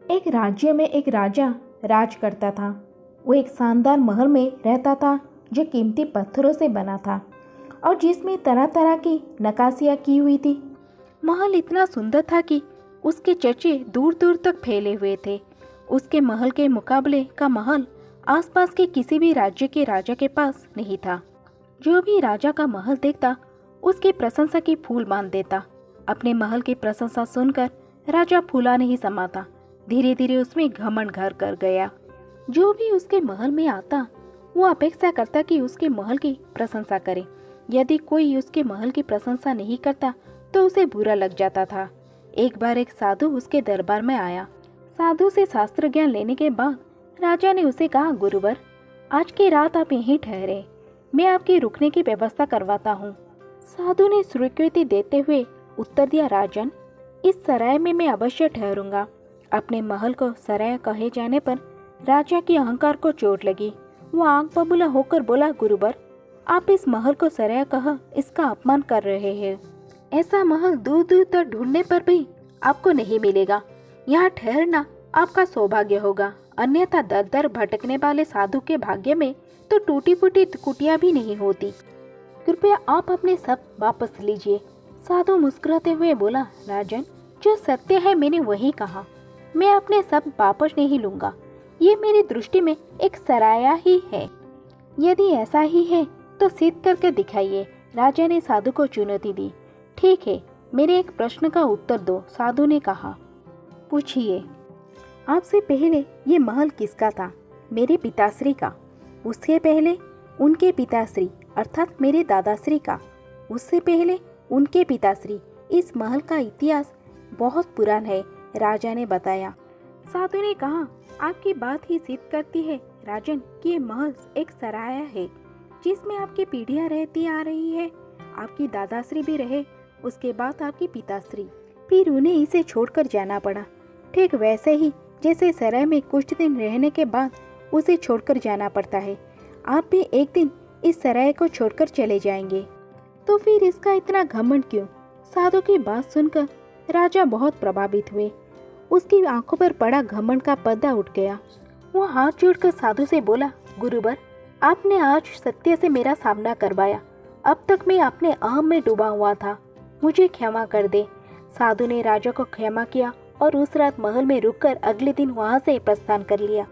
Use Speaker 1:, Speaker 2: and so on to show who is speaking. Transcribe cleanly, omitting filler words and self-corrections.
Speaker 1: एक राज्य में एक राजा राज करता था। वो एक शानदार महल में रहता था जो कीमती पत्थरों से बना था और जिसमें तरह तरह की नक्काशियाँ की हुई थी। महल इतना सुंदर था कि उसके चर्चे दूर दूर तक फैले हुए थे। उसके महल के मुकाबले का महल आसपास के किसी भी राज्य के राजा के पास नहीं था। जो भी राजा का महल देखता उसकी प्रशंसा की फूल बांध देता। अपने महल की प्रशंसा सुनकर राजा फूला नहीं समाता। धीरे धीरे उसमें घमंड घर कर गया। जो भी उसके महल में आता वो अपेक्षा करता कि उसके महल की प्रशंसा करे। यदि कोई उसके महल की प्रशंसा नहीं करता तो उसे बुरा लग जाता था। एक बार एक साधु उसके दरबार में आया। साधु से शास्त्र ज्ञान लेने के बाद राजा ने उसे कहा, गुरुवर, आज की रात आप यहीं ठहरे, मैं आपकी रुकने की व्यवस्था करवाता हूँ। साधु ने स्वीकृति देते हुए उत्तर दिया, राजन, इस सराय में मैं अवश्य ठहरूंगा। अपने महल को सराय कहे जाने पर राजा के अहंकार को चोट लगी। वो आग बबूला होकर बोला, गुरुवर, आप इस महल को सराय कहा इसका अपमान कर रहे हैं। ऐसा महल दूर दूर तक ढूंढने पर भी आपको नहीं मिलेगा। यहाँ ठहरना आपका सौभाग्य होगा, अन्यथा दर दर भटकने वाले साधु के भाग्य में तो टूटी फूटी कुटिया भी नहीं होती। कृपया आप अपने सब वापस लीजिए। साधु मुस्कुराते हुए बोला, राजन, जो सत्य है मैंने वही कहा। मैं अपने सब वापस नहीं लूंगा। ये मेरी दृष्टि में एक सराया ही है। यदि ऐसा ही है तो सिद्ध करके दिखाइए। राजा ने साधु को चुनौती दी। ठीक है, मेरे एक प्रश्न का उत्तर दो, साधु ने कहा। पूछिए। आपसे पहले ये महल किसका था? मेरे पिताश्री का। उसके पहले उनके पिताश्री अर्थात मेरे दादाश्री का। उससे पहले उनके पिताश्री। इस महल का इतिहास बहुत पुराना है, राजा ने बताया। साधु ने कहा, आपकी बात ही सिद्ध करती है राजन कि ये महल एक सराया है जिसमें आपकी पीढ़ियां रहती आ रही है। आपकी दादाश्री भी रहे, उसके बाद आपकी पिताश्री, फिर उन्हें इसे छोड़कर जाना पड़ा। ठीक वैसे ही जैसे सराय में कुछ दिन रहने के बाद उसे छोड़कर जाना पड़ता है। आप भी एक दिन इस सराय को छोड़कर चले जाएंगे, तो फिर इसका इतना घमंड क्यों? साधु की बात सुनकर राजा बहुत प्रभावित हुए। उसकी आंखों पर पड़ा घमंड का पर्दा उठ गया। वो हाथ जोड़कर साधु से बोला, गुरुवर, आपने आज सत्य से मेरा सामना करवाया। अब तक मैं अपने अहम में डूबा हुआ था, मुझे क्षमा कर दे। साधु ने राजा को क्षमा किया और उस रात महल में रुककर अगले दिन वहां से प्रस्थान कर लिया।